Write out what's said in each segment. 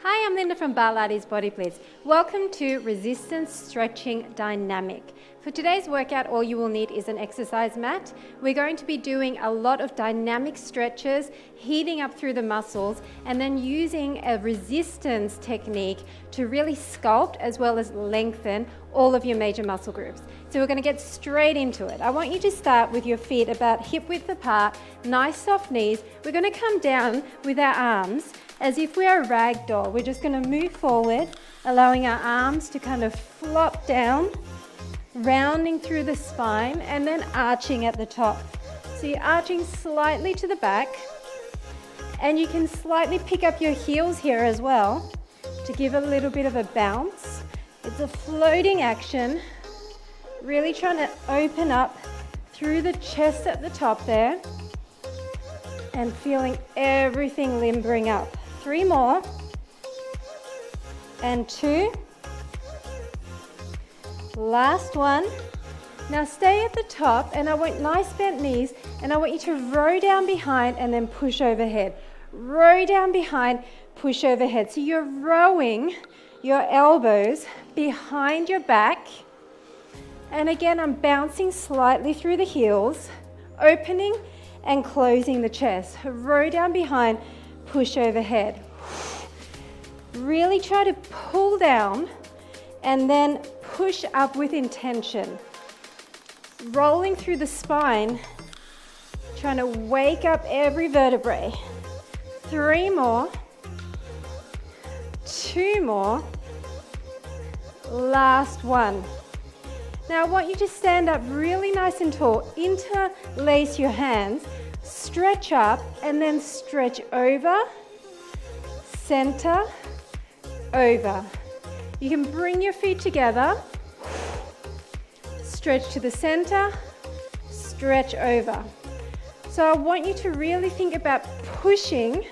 Hi, I'm Linda from Barlates Body Blitz. Welcome to Resistance Stretching Dynamic. For today's workout, all you will need is an exercise mat. We're going to be doing a lot of dynamic stretches, heating up through the muscles, and then using a resistance technique to really sculpt as well as lengthen all of your major muscle groups. So we're going to get straight into it. I want you to start with your feet about hip width apart, nice soft knees. We're going to come down with our arms as if we're a ragdoll. We're just going to move forward, allowing our arms to kind of flop down, rounding through the spine, and then arching at the top. So you're arching slightly to the back, and you can slightly pick up your heels here as well to give a little bit of a bounce. It's a floating action, really trying to open up through the chest at the top there, and feeling everything limbering up. 3 more, and 2. Last one. Now stay at the top, and I want nice bent knees, and I want you to row down behind and then push overhead. Row down behind, push overhead. So you're rowing your elbows behind your back, and again I'm bouncing slightly through the heels, opening and closing the chest. Row down behind, push overhead. Really try to pull down and then push up with intention. Rolling through the spine, trying to wake up every vertebrae. 3 more, 2 more, last one. Now I want you to stand up really nice and tall, interlace your hands, stretch up and then stretch over, center, over. You can bring your feet together, stretch to the center, stretch over. So I want you to really think about pushing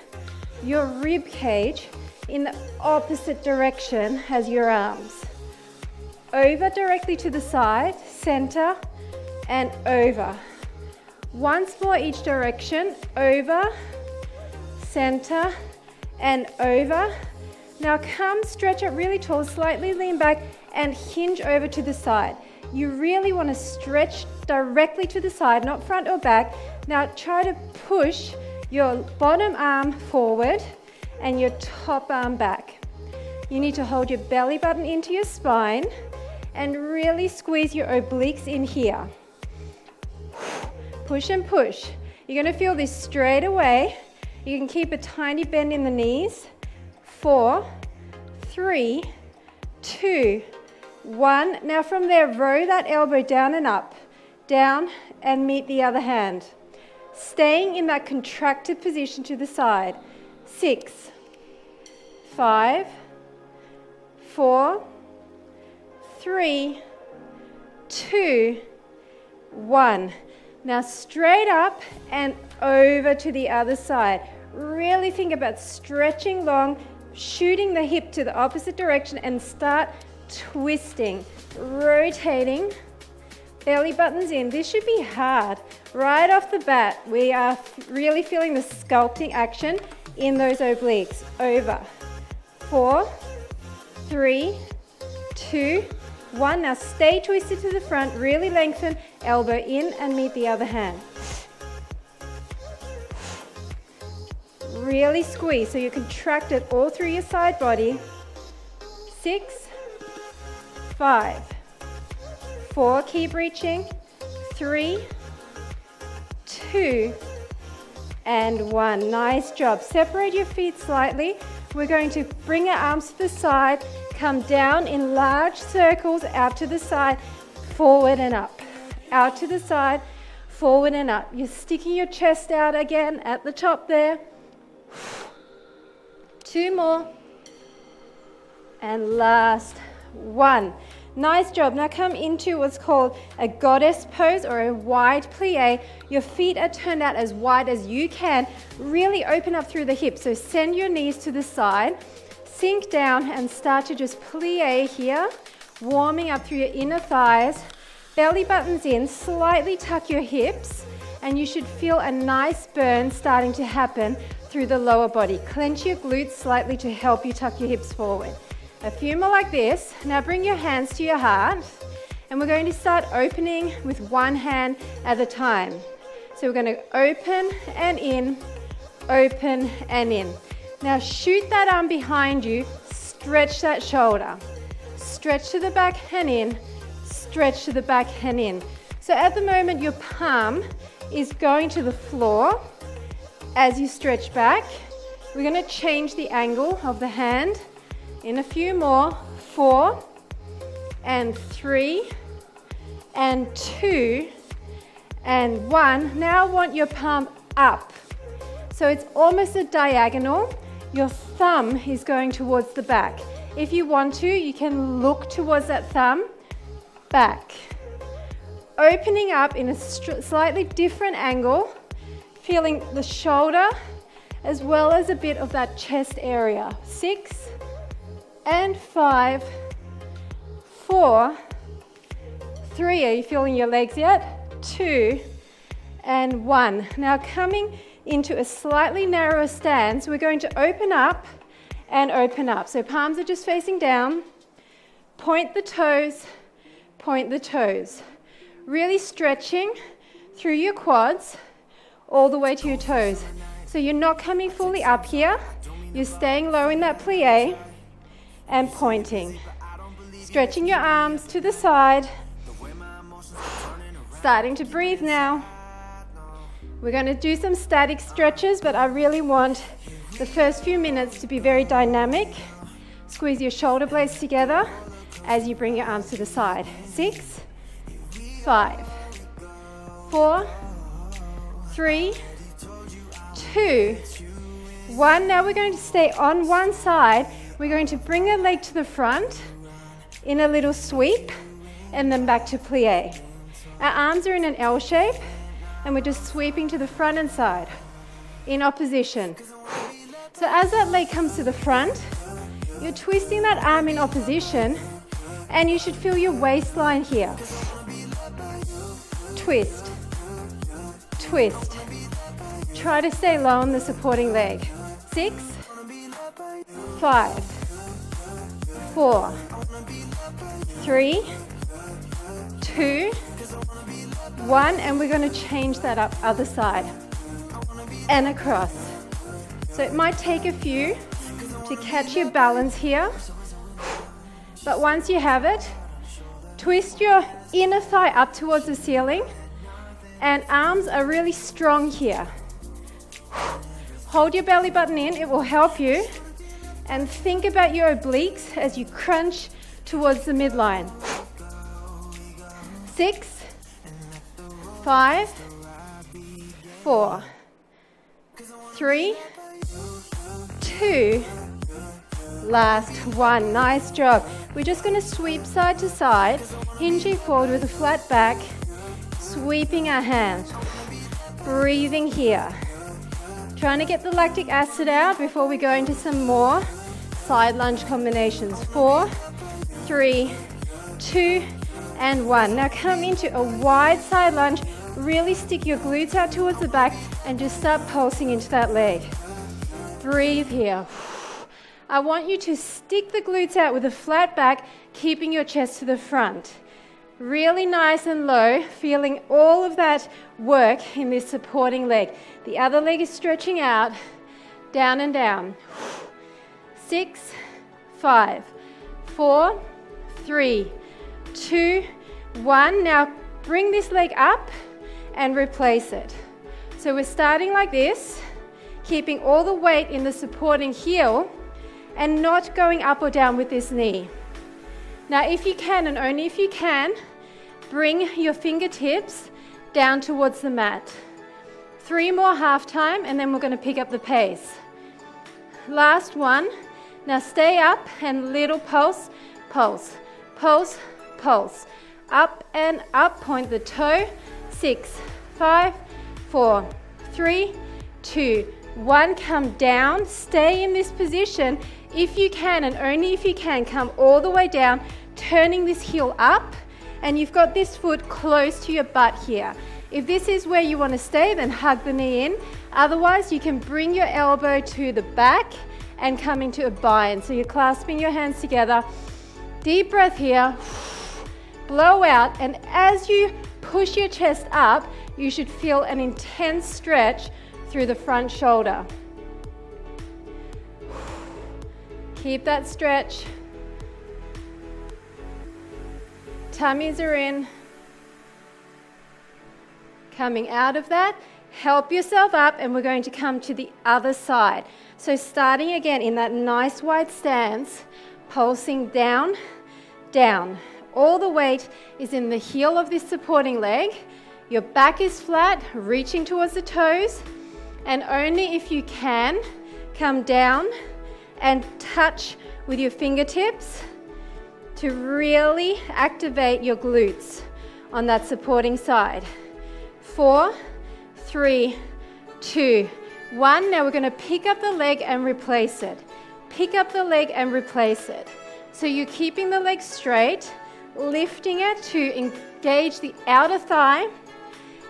your rib cage in the opposite direction as your arms. Over directly to the side, center, and over. Once more each direction, over, center, and over. Now come stretch up really tall, slightly lean back, and hinge over to the side. You really want to stretch directly to the side, not front or back. Now try to push your bottom arm forward and your top arm back. You need to hold your belly button into your spine and really squeeze your obliques in here. Push and push. You're going to feel this straight away. You can keep a tiny bend in the knees. 4, 3, 2, 1. Now from there, row that elbow down and up, down and meet the other hand. Staying in that contracted position to the side. 6, 5, 4, 3, 2, 1. Now straight up and over to the other side. Really think about stretching long, shooting the hip to the opposite direction, and start twisting, rotating, belly buttons in. This should be hard. Right off the bat, we are really feeling the sculpting action in those obliques. Over. 4, 3, 2, 1. Now stay twisted to the front, really lengthen, elbow in and meet the other hand. Really squeeze so you contract it all through your side body. 6, 5, 4, keep reaching, 3, 2, and 1. Nice job. Separate your feet slightly. We're going to bring our arms to the side, come down in large circles, out to the side, forward and up. Out to the side, forward and up. You're sticking your chest out again at the top there. 2 more. And last one. Nice job. Now come into what's called a goddess pose or a wide plie. Your feet are turned out as wide as you can. Really open up through the hips. So send your knees to the side. Sink down and start to just plie here, warming up through your inner thighs. Belly buttons in, slightly tuck your hips, and you should feel a nice burn starting to happen through the lower body. Clench your glutes slightly to help you tuck your hips forward. A few more like this. Now bring your hands to your heart, and we're going to start opening with one hand at a time. So we're going to open and in, open and in. Now shoot that arm behind you, stretch that shoulder. Stretch to the back and in, stretch to the back and in. So at the moment your palm is going to the floor as you stretch back. We're going to change the angle of the hand. In a few more, 4 and 3 and 2 and 1. Now I want your palm up. So it's almost a diagonal. Your thumb is going towards the back. If you want to, you can look towards that thumb, back. Opening up in a slightly different angle, feeling the shoulder as well as a bit of that chest area. 6 and 5, 4, 3, are you feeling your legs yet? 2 and 1. Now coming into a slightly narrower stance, we're going to open up and open up. So palms are just facing down. Point the toes, point the toes. Really stretching through your quads all the way to your toes. So you're not coming fully up here. You're staying low in that plie and pointing. Stretching your arms to the side. Starting to breathe now. We're going to do some static stretches, but I really want the first few minutes to be very dynamic. Squeeze your shoulder blades together as you bring your arms to the side. 6, 5, 4, 3, 2, 1. Now we're going to stay on one side. We're going to bring the leg to the front in a little sweep and then back to plie. Our arms are in an L shape and we're just sweeping to the front and side in opposition. So as that leg comes to the front, you're twisting that arm in opposition and you should feel your waistline here. Twist, twist. Try to stay low on the supporting leg. 6, 5, 4, 3, 2, 1, and we're going to change that up other side and across. So it might take a few to catch your balance here, but once you have it, twist your inner thigh up towards the ceiling, and arms are really strong here. Hold your belly button in, it will help you, and think about your obliques as you crunch towards the midline. 6, 5, 4, 3, 2, last 1. Nice job. We're just going to sweep side to side, hinging forward with a flat back, sweeping our hands, breathing here. Trying to get the lactic acid out before we go into some more side lunge combinations. 4, 3, 2, and 1. Now come into a wide side lunge. Really stick your glutes out towards the back and just start pulsing into that leg. Breathe here. I want you to stick the glutes out with a flat back, keeping your chest to the front. Really nice and low, feeling all of that work in this supporting leg. The other leg is stretching out, down and down. 6, 5, 4, 3, 2, 1. Now bring this leg up and replace it. So we're starting like this, keeping all the weight in the supporting heel and not going up or down with this knee. Now if you can, and only if you can, bring your fingertips down towards the mat. 3 more half time and then we're going to pick up the pace. Last one. Now stay up and little pulse, pulse, pulse, pulse. Up and up, point the toe. 6, 5, 4, 3, 2, 1. Come down, stay in this position. If you can, and only if you can, come all the way down, turning this heel up, and you've got this foot close to your butt here. If this is where you want to stay, then hug the knee in. Otherwise, you can bring your elbow to the back and come into a bind. So you're clasping your hands together. Deep breath here. Blow out, and as you push your chest up, you should feel an intense stretch through the front shoulder. Keep that stretch. Tummies are in. Coming out of that, help yourself up, and we're going to come to the other side. So starting again in that nice wide stance, pulsing down, down. All the weight is in the heel of this supporting leg. Your back is flat, reaching towards the toes, and only if you can, come down and touch with your fingertips to really activate your glutes on that supporting side. 4, 3, 2, 1. Now we're going to pick up the leg and replace it. Pick up the leg and replace it. So you're keeping the leg straight, lifting it to engage the outer thigh,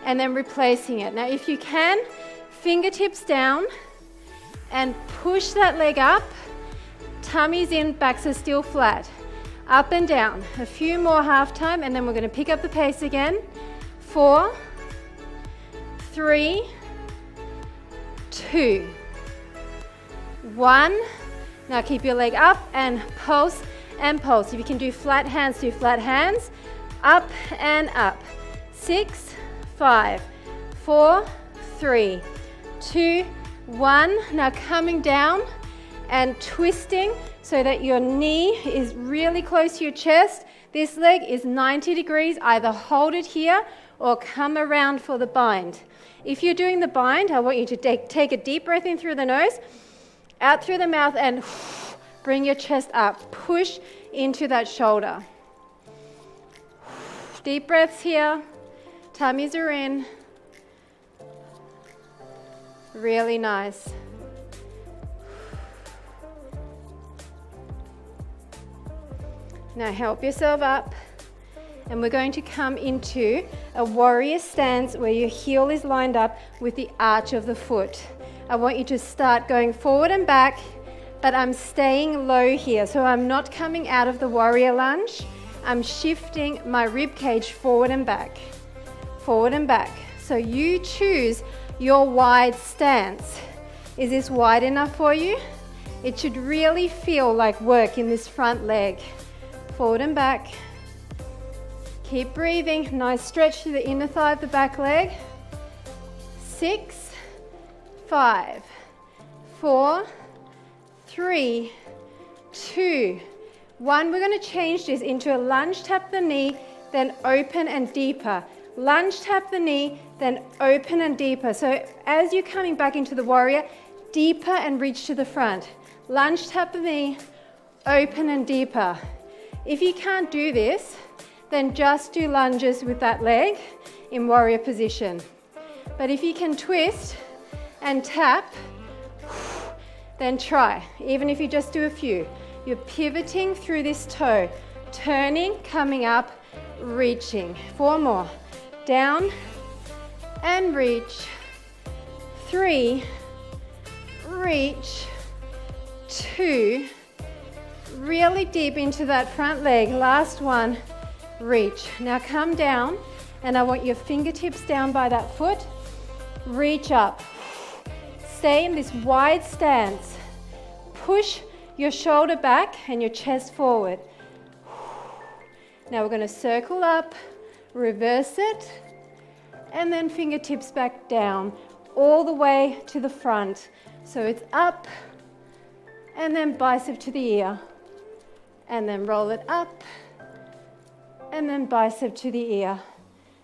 and then replacing it. Now if you can, fingertips down and push that leg up, tummies in, backs are still flat. Up and down. A few more half time, and then we're going to pick up the pace again. 4, 3, 2, 1. Now keep your leg up and pulse and pulse. If you can do flat hands, do flat hands. Up and up. 6, 5, 4, 3, 2, 1. Now coming down and twisting so that your knee is really close to your chest. This leg is 90 degrees. Either hold it here or come around for the bind. If you're doing the bind, I want you to take a deep breath in through the nose, out through the mouth, and bring your chest up. Push into that shoulder. Deep breaths here. Tummies are in. Really nice. Now help yourself up, and we're going to come into a warrior stance where your heel is lined up with the arch of the foot. I want you to start going forward and back, but I'm staying low here. So I'm not coming out of the warrior lunge. I'm shifting my rib cage forward and back, forward and back. So you choose your wide stance. Is this wide enough for you? It should really feel like work in this front leg. Forward and back. Keep breathing. Nice stretch to the inner thigh of the back leg. 6, 5, 4, 3, 2, 1. We're going to change this into a lunge, tap the knee, then open and deeper. Lunge, tap the knee, then open and deeper. So as you're coming back into the warrior, deeper and reach to the front. Lunge, tap the knee, open and deeper. If you can't do this, then just do lunges with that leg in warrior position. But if you can twist and tap, then try. Even if you just do a few. You're pivoting through this toe, turning, coming up, reaching. 4 more. Down and reach. 3, reach. 2, really deep into that front leg. Last one, reach. Now come down, and I want your fingertips down by that foot. Reach up. Stay in this wide stance. Push your shoulder back and your chest forward. Now we're going to circle up, reverse it, and then fingertips back down all the way to the front. So it's up, and then bicep to the ear. And then roll it up, and then bicep to the ear.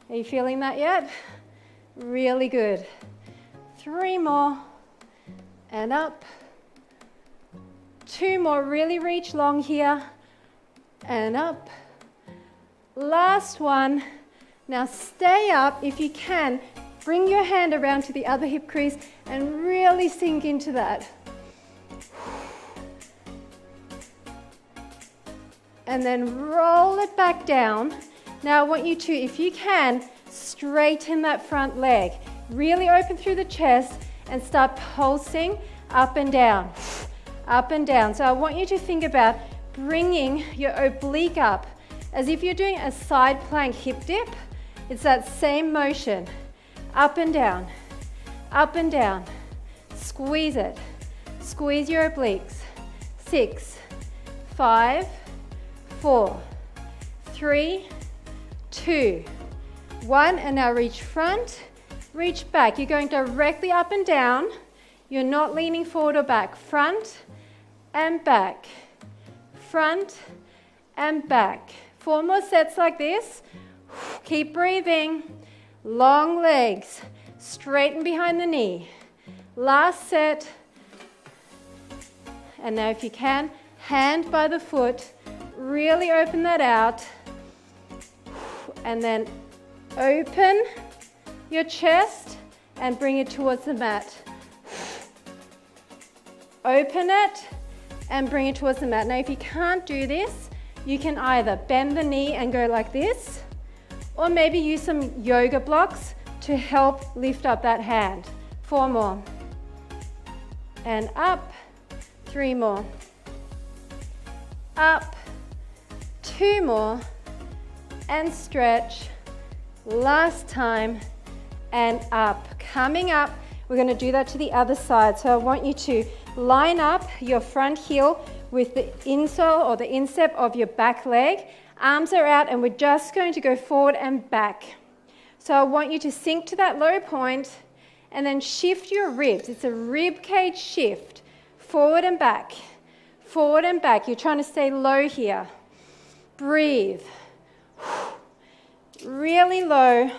Are you feeling that yet? Really good. 3 more, and up. 2 more, really reach long here, and up. Last one. Now stay up if you can. Bring your hand around to the other hip crease and really sink into that. And then roll it back down. Now I want you to, if you can, straighten that front leg. Really open through the chest and start pulsing up and down, up and down. So I want you to think about bringing your oblique up as if you're doing a side plank hip dip. It's that same motion, up and down, up and down. Squeeze it. Squeeze your obliques. 6, 5, 4, 3, 2, 1. And now reach front, reach back. You're going directly up and down. You're not leaning forward or back. Front and back. Front and back. 4 more sets like this. Keep breathing. Long legs. Straighten behind the knee. Last set. And now if you can, hand by the foot. Really open that out. And then open your chest and bring it towards the mat. Open it and bring it towards the mat. Now if you can't do this, you can either bend the knee and go like this, or maybe use some yoga blocks to help lift up that hand. 4 more. And up. 3 more. Up. 2 more. And stretch. Last time. And up. Coming up. We're going to do that to the other side. So I want you to line up your front heel with the insole or the instep of your back leg. Arms are out and we're just going to go forward and back. So I want you to sink to that low point and then shift your ribs. It's a rib cage shift. Forward and back. Forward and back. You're trying to stay low here. Breathe. Really low,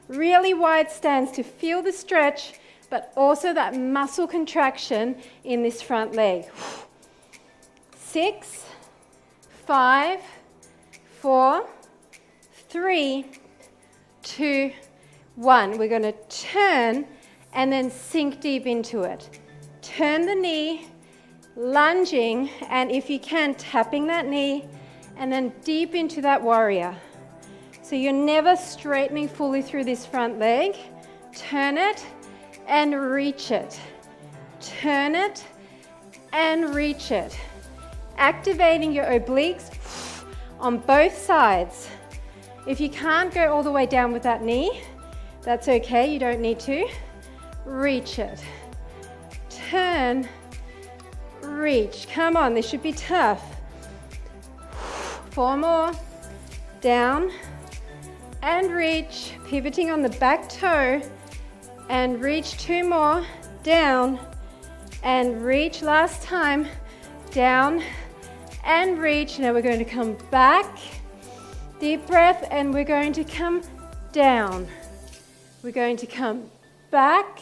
really wide stance to feel the stretch, but also that muscle contraction in this front leg. 6, 5, 4, 3, 2, 1. We're going to turn and then sink deep into it. Turn the knee, lunging, and if you can, tapping that knee, and then deep into that warrior. So you're never straightening fully through this front leg. Turn it and reach it. Turn it and reach it. Activating your obliques on both sides. If you can't go all the way down with that knee, that's okay, you don't need to. Reach it. Turn, reach. Come on, this should be tough. 4 more. Down and reach. Pivoting on the back toe and reach. 2 more. Down and reach. Last time. Down and reach. Now we're going to come back. Deep breath, and we're going to come down. We're going to come back,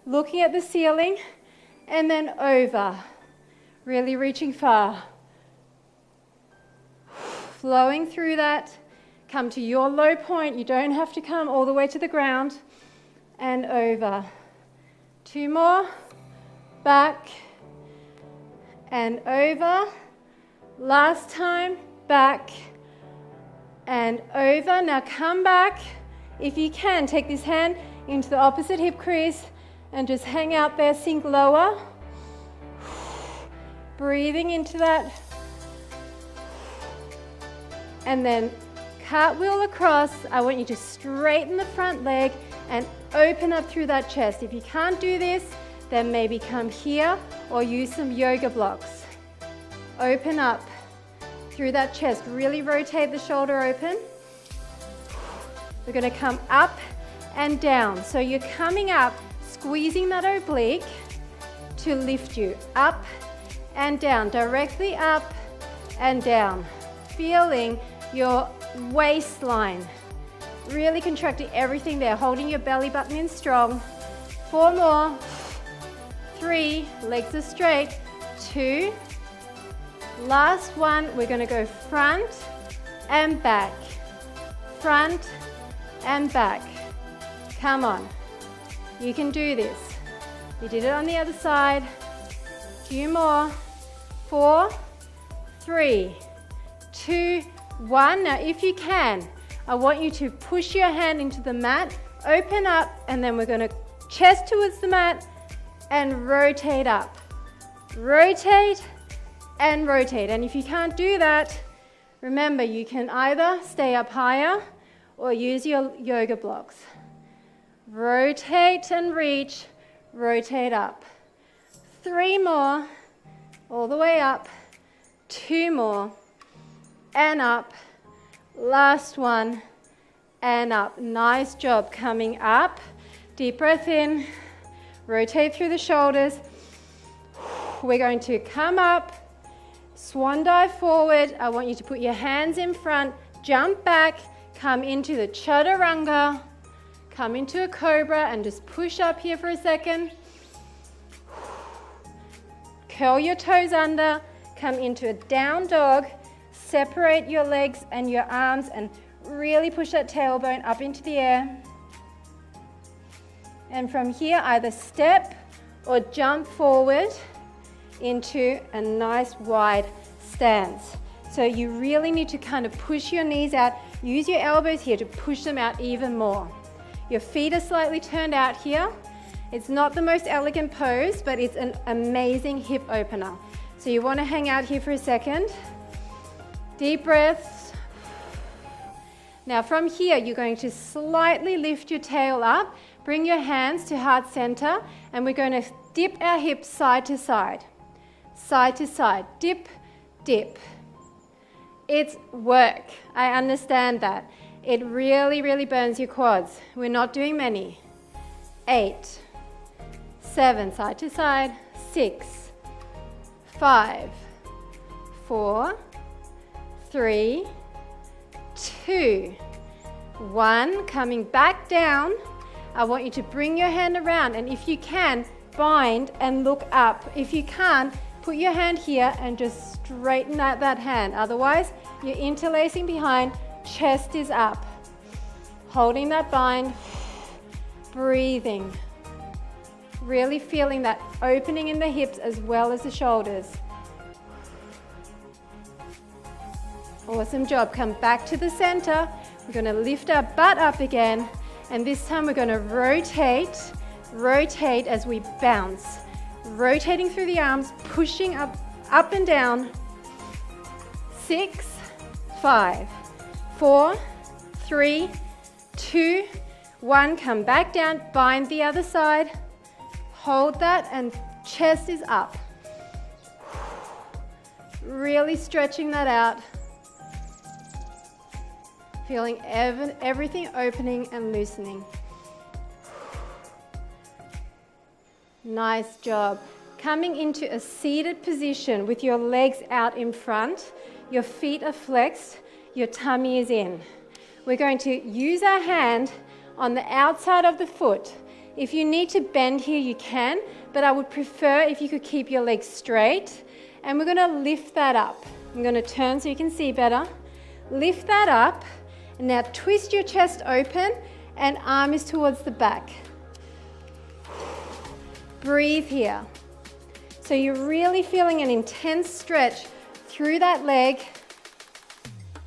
looking at the ceiling, and then over. Really reaching far. Flowing through that. Come to your low point. You don't have to come all the way to the ground. And over. 2 more. Back. And over. Last time. Back. And over. Now come back. If you can, take this hand into the opposite hip crease and just hang out there, sink lower. Breathing into that. And then cartwheel across. I want you to straighten the front leg and open up through that chest. If you can't do this, then maybe come here or use some yoga blocks. Open up through that chest. Really rotate the shoulder open. We're going to come up and down. So you're coming up, squeezing that oblique to lift you up and down, directly up and down. Feeling your waistline. Really contracting everything there, holding your belly button in strong. 4 more. 3, legs are straight. 2. Last one, we're going to go front and back. Front and back. Come on. You can do this. You did it on the other side. Few more. 4, 3, 2, 1. Now if you can, I want you to push your hand into the mat, open up, and then we're going to chest towards the mat and rotate up. Rotate and rotate. And if you can't do that, remember you can either stay up higher or use your yoga blocks. Rotate and reach, rotate up. 3 more, all the way up. 2 more, and up. Last one, and up. Nice job. Coming up. Deep breath in. Rotate through the shoulders. We're going to come up. Swan dive forward. I want you to put your hands in front. Jump back. Come into the chaturanga. Come into a cobra and just push up here for a second. Curl your toes under. Come into a down dog. Separate your legs and your arms and really push that tailbone up into the air. And from here, either step or jump forward into a nice wide stance. So you really need to kind of push your knees out. Use your elbows here to push them out even more. Your feet are slightly turned out here. It's not the most elegant pose, but it's an amazing hip opener. So you want to hang out here for a second. Deep breaths. Now from here, you're going to slightly lift your tail up, bring your hands to heart center, and we're going to dip our hips side to side. Side to side. Dip, dip. It's work. I understand that. It really, really burns your quads. We're not doing many. 8, 7, side to side. 6, 5, 4, 3, 2, 1. Coming back down. I want you to bring your hand around, and if you can, bind and look up. If you can't, put your hand here and just straighten out that hand. Otherwise, you're interlacing behind, chest is up. Holding that bind, breathing. Really feeling that opening in the hips as well as the shoulders. Awesome job. Come back to the center. We're going to lift our butt up again, and this time we're going to rotate as we bounce. Rotating through the arms, pushing up and down. 6, 5, 4, 3, 2, 1. Come back down, bind the other side. Hold that, and chest is up. Really stretching that out. Feeling everything opening and loosening. Nice job. Coming into a seated position with your legs out in front, your feet are flexed, your tummy is in. We're going to use our hand on the outside of the foot. If you need to bend here, you can, but I would prefer if you could keep your legs straight. And we're going to lift that up. I'm going to turn so you can see better. Lift that up. And now twist your chest open and arm is towards the back. Breathe here. So you're really feeling an intense stretch through that leg.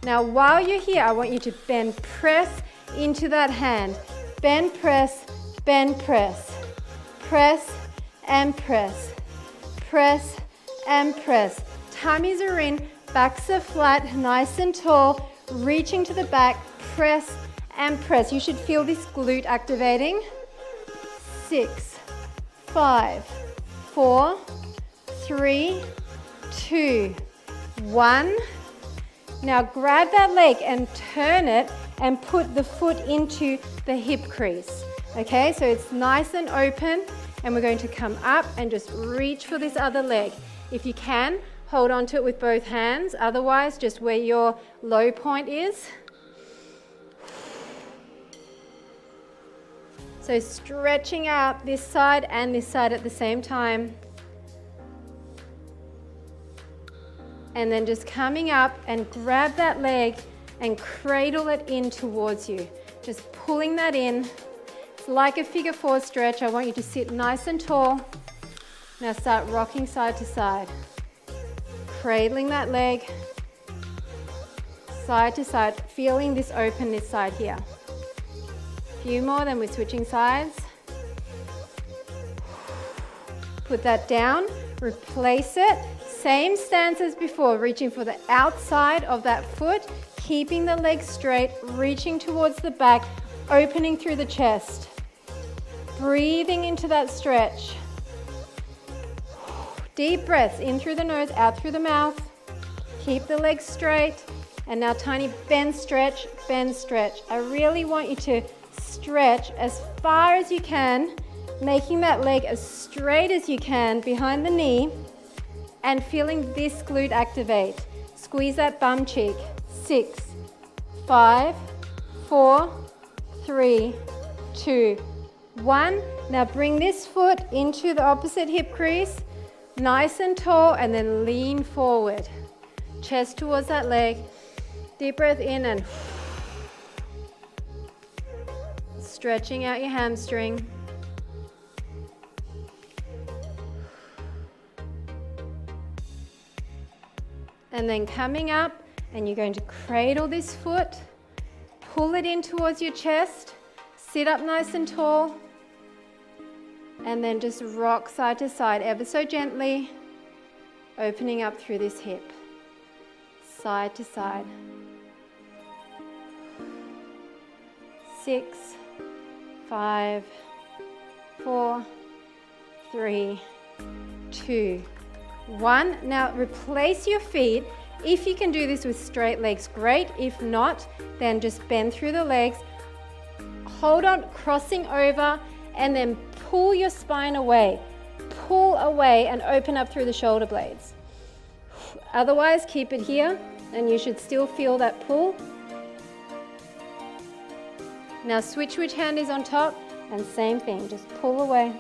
Now while you're here, I want you to bend, press into that hand. Bend, press, bend, press. Press and press. Press and press. Tummies are in, backs are flat, nice and tall. Reaching to the back, press and press. You should feel this glute activating. 6, 5, 4, 3, 2, 1. Now grab that leg and turn it and put the foot into the hip crease. Okay, so it's nice and open, and we're going to come up and just reach for this other leg. If you can, hold on to it with both hands. Otherwise, just where your low point is. So stretching out this side and this side at the same time. And then just coming up and grab that leg and cradle it in towards you. Just pulling that in. It's like a figure 4 stretch. I want you to sit nice and tall. Now start rocking side to side. Cradling that leg. side to side, feeling this open this side here. A few more, then we're switching sides. Put that down, replace it. Same stance as before, reaching for the outside of that foot, keeping the legs straight, reaching towards the back, opening through the chest. Breathing into that stretch. Deep breaths, in through the nose, out through the mouth. Keep the legs straight. And now tiny bend, stretch, bend, stretch. I really want you to stretch as far as you can, making that leg as straight as you can behind the knee and feeling this glute activate. Squeeze that bum cheek. 6, 5, 4, 3, 2, 1. Now bring this foot into the opposite hip crease, nice and tall, and then lean forward. Chest towards that leg. Deep breath in and stretching out your hamstring. And then coming up, and you're going to cradle this foot, pull it in towards your chest, sit up nice and tall, and then just rock side to side ever so gently, opening up through this hip, side to side. 6, 5, 4, 3, 2, 1. Now replace your feet. If you can do this with straight legs, great. If not, then just bend through the legs. Hold on, crossing over, and then pull your spine away. Pull away and open up through the shoulder blades. Otherwise, keep it here, and you should still feel that pull. Now switch which hand is on top, and same thing, just pull away.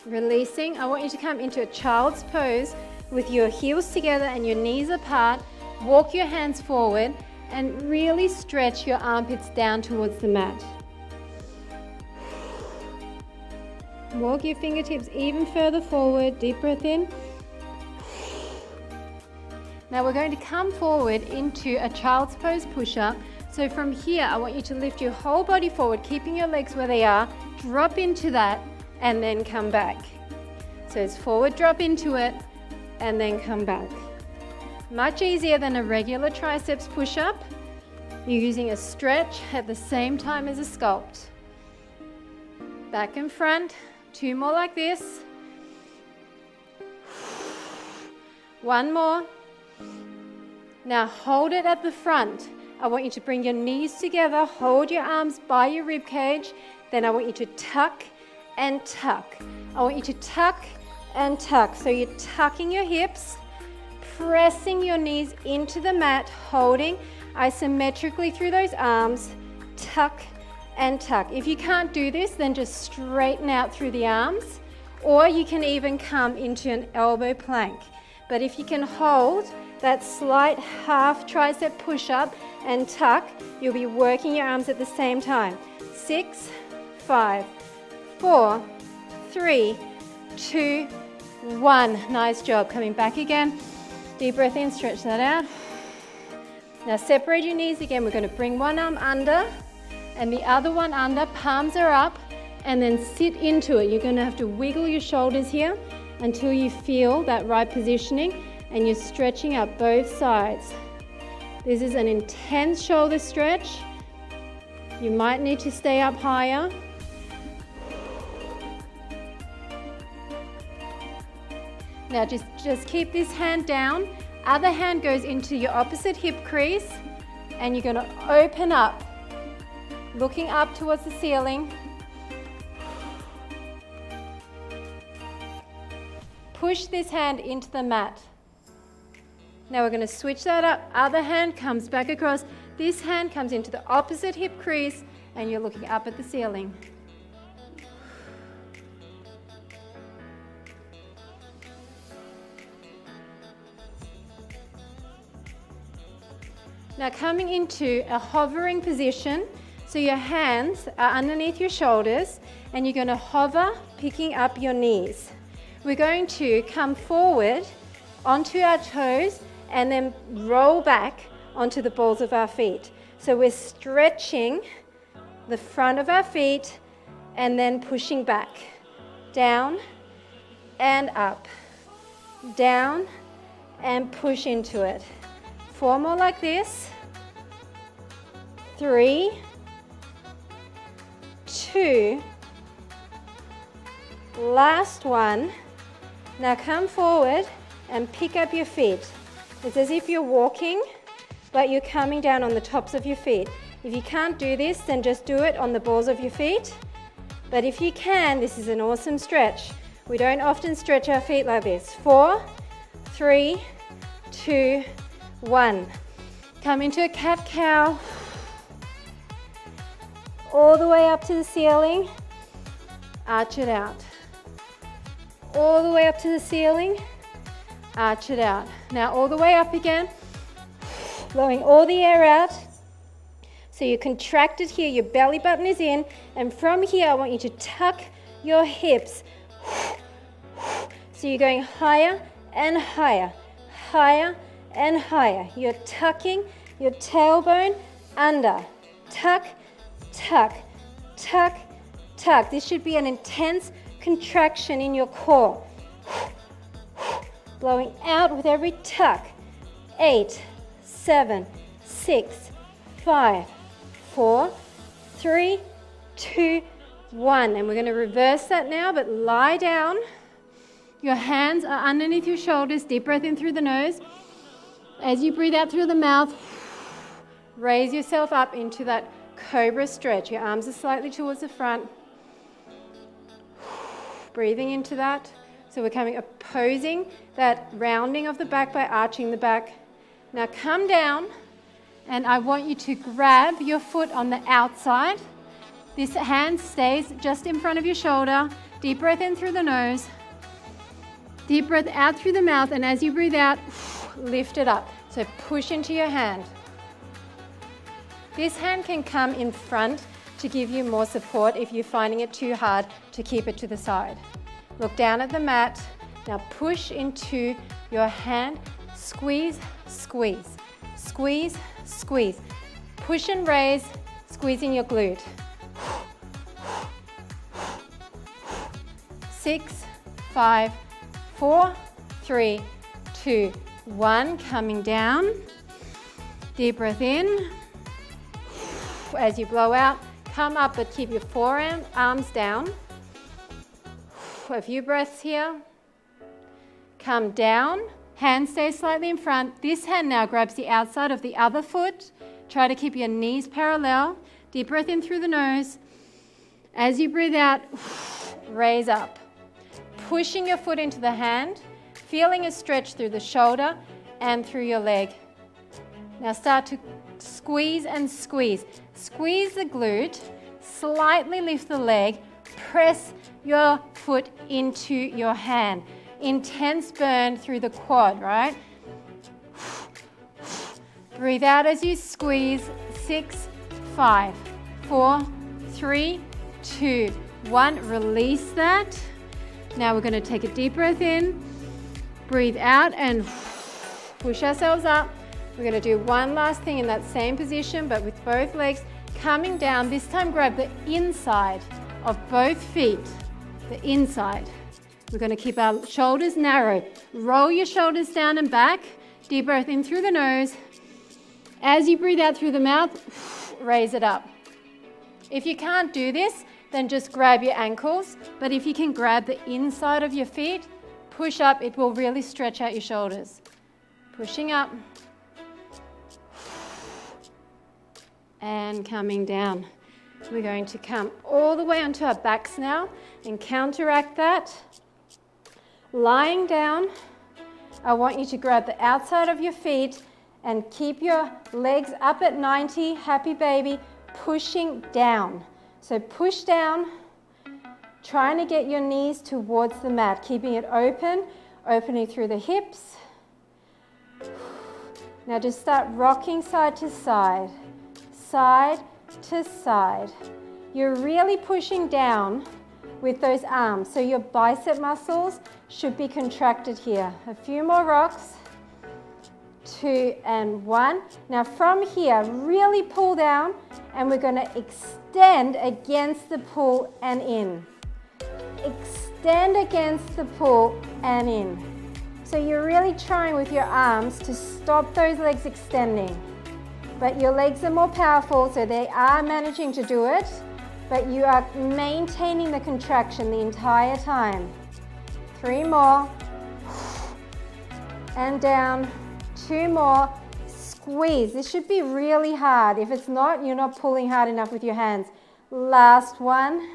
Releasing, I want you to come into a child's pose with your heels together and your knees apart. Walk your hands forward and really stretch your armpits down towards the mat. Walk your fingertips even further forward. Deep breath in. Now we're going to come forward into a child's pose push-up. So from here, I want you to lift your whole body forward, keeping your legs where they are. Drop into that and then come back. So it's forward, drop into it, and then come back. Much easier than a regular triceps push-up. You're using a stretch at the same time as a sculpt. Back and front, 2 more like this. 1 more. Now hold it at the front. I want you to bring your knees together, hold your arms by your rib cage. Then I want you to tuck and tuck. I want you to tuck and tuck. So you're tucking your hips, pressing your knees into the mat, holding isometrically through those arms, tuck and tuck. If you can't do this, then just straighten out through the arms, or you can even come into an elbow plank. But if you can hold that slight half tricep push-up and tuck, you'll be working your arms at the same time. 6, 5, 4, 3, 2, 1. Nice job. Coming back again. Deep breath in, stretch that out. Now separate your knees again. We're going to bring one arm under and the other one under. Palms are up, and then sit into it. You're going to have to wiggle your shoulders here until you feel that right positioning, and you're stretching out both sides. This is an intense shoulder stretch. You might need to stay up higher. Now just keep this hand down. Other hand goes into your opposite hip crease, and you're going to open up, looking up towards the ceiling. Push this hand into the mat. Now we're going to switch that up. Other hand comes back across. This hand comes into the opposite hip crease, and you're looking up at the ceiling. Now coming into a hovering position, so your hands are underneath your shoulders, and you're going to hover, picking up your knees. We're going to come forward onto our toes and then roll back onto the balls of our feet. So we're stretching the front of our feet and then pushing back, down and up, down and push into it. 4 more like this. 3, 2, last one. Now come forward and pick up your feet. It's as if you're walking, but you're coming down on the tops of your feet. If you can't do this, then just do it on the balls of your feet. But if you can, this is an awesome stretch. We don't often stretch our feet like this. 4, 3, 2, 1. Come into a cat-cow. All the way up to the ceiling. Arch it out. All the way up to the ceiling. Arch it out. Now all the way up again. Blowing all the air out. So you're contracted here, your belly button is in, and from here I want you to tuck your hips. So you're going higher and higher, higher and higher. You're tucking your tailbone under. Tuck, tuck, tuck, tuck. This should be an intense contraction in your core. Blowing out with every tuck. 8, 7, 6, 5, 4, 3, 2, 1. And we're going to reverse that now, but lie down. Your hands are underneath your shoulders. Deep breath in through the nose. As you breathe out through the mouth, raise yourself up into that Cobra Stretch. Your arms are slightly towards the front. Breathing into that. So we're coming opposing that rounding of the back by arching the back. Now come down. And I want you to grab your foot on the outside. This hand stays just in front of your shoulder. Deep breath in through the nose. Deep breath out through the mouth. And as you breathe out, lift it up. So push into your hand. This hand can come in front to give you more support if you're finding it too hard to keep it to the side. Look down at the mat. Now push into your hand. Squeeze, squeeze. Squeeze, squeeze. Push and raise, squeezing your glute. 6, 5, 4, 3, 2, 1. Coming down. Deep breath in. As you blow out, come up, but keep your forearms down. A few breaths here. Come down. Hand stays slightly in front. This hand now grabs the outside of the other foot. Try to keep your knees parallel. Deep breath in through the nose. As you breathe out, raise up. Pushing your foot into the hand, feeling a stretch through the shoulder and through your leg. Now start to squeeze and squeeze. Squeeze the glute, slightly lift the leg, press your foot into your hand. Intense burn through the quad, right? Breathe out as you squeeze. 6, 5, 4, 3, 2, 1. Release that. Now we're going to take a deep breath in. Breathe out and push ourselves up. We're going to do one last thing in that same position, but with both legs coming down. This time grab the inside of both feet. The inside. We're going to keep our shoulders narrow. Roll your shoulders down and back. Deep breath in through the nose. As you breathe out through the mouth, raise it up. If you can't do this, then just grab your ankles. But if you can grab the inside of your feet, push up. It will really stretch out your shoulders. Pushing up. And coming down. We're going to come all the way onto our backs now and counteract that. Lying down, I want you to grab the outside of your feet and keep your legs up at 90, happy baby, pushing down. So push down, trying to get your knees towards the mat, keeping it open, opening through the hips. Now just start rocking side to side, side to side. You're really pushing down with those arms. So your bicep muscles should be contracted here. A few more rocks. 2 and 1. Now from here, really pull down, and we're going to extend against the pull and in. Extend against the pull and in. So you're really trying with your arms to stop those legs extending. But your legs are more powerful, so they are managing to do it, but you are maintaining the contraction the entire time. 3 more. And down. 2 more. Squeeze. This should be really hard. If it's not, you're not pulling hard enough with your hands. Last one.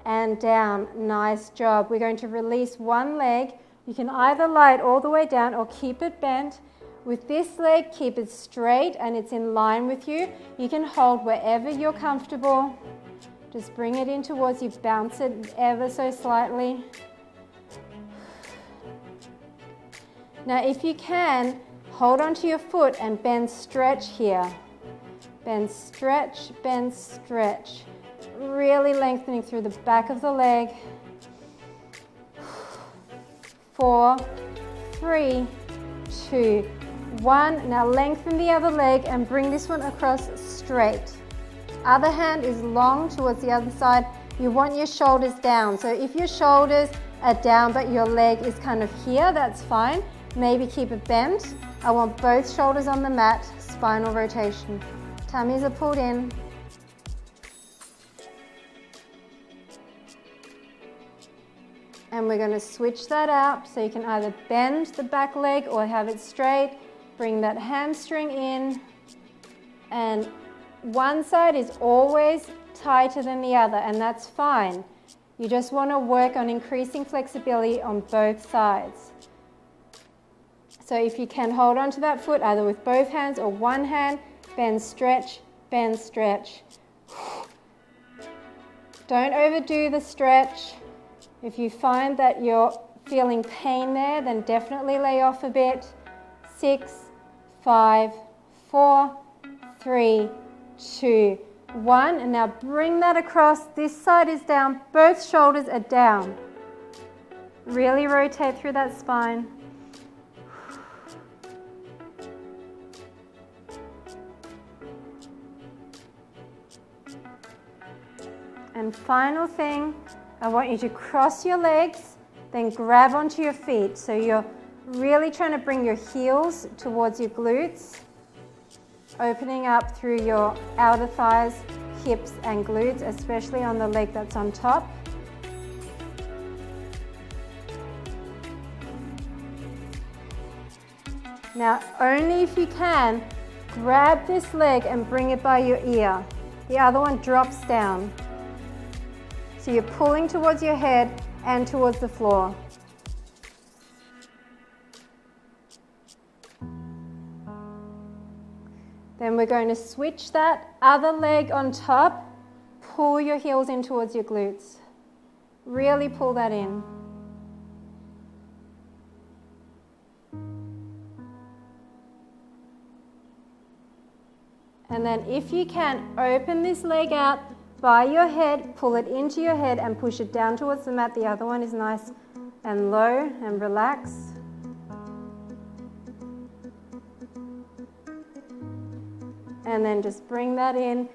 And down. Nice job. We're going to release one leg. You can either lie it all the way down or keep it bent. With this leg, keep it straight and it's in line with you. You can hold wherever you're comfortable. Just bring it in towards you. Bounce it ever so slightly. Now, if you can, hold onto your foot and bend, stretch here. Bend, stretch, bend, stretch. Really lengthening through the back of the leg. 4, 3, 2, 1. Now lengthen the other leg and bring this one across straight. Other hand is long towards the other side. You want your shoulders down. So if your shoulders are down but your leg is kind of here, that's fine. Maybe keep it bent. I want both shoulders on the mat. Spinal rotation. Tummies are pulled in. And we're going to switch that out, so you can either bend the back leg or have it straight. Bring that hamstring in. And one side is always tighter than the other, and that's fine. You just want to work on increasing flexibility on both sides. So if you can hold on to that foot either with both hands or one hand, bend, stretch, bend, stretch. Don't overdo the stretch. If you find that you're feeling pain there, then definitely lay off a bit. 6, 5, 4, 3, 2, 1. And now bring that across. This side is down. Both shoulders are down. Really rotate through that spine. And final thing, I want you to cross your legs, then grab onto your feet. So you're really trying to bring your heels towards your glutes, opening up through your outer thighs, hips and glutes, especially on the leg that's on top. Now, only if you can, grab this leg and bring it by your ear. The other one drops down. So you're pulling towards your head and towards the floor. Then we're going to switch that other leg on top. Pull your heels in towards your glutes. Really pull that in. And then if you can, open this leg out by your head, pull it into your head and push it down towards the mat. The other one is nice and low and relaxed. And then just bring that in,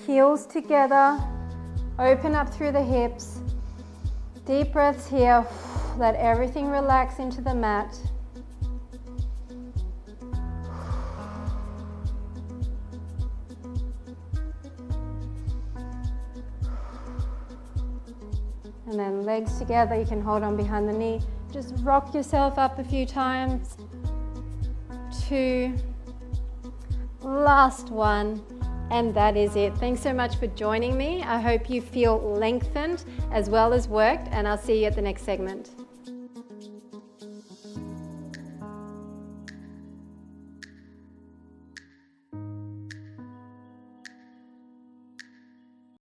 heels together, open up through the hips. Deep breaths here, let everything relax into the mat. And then legs together, you can hold on behind the knee. Just rock yourself up a few times. 2, last one, and that is it. Thanks so much for joining me. I hope you feel lengthened as well as worked, and I'll see you at the next segment.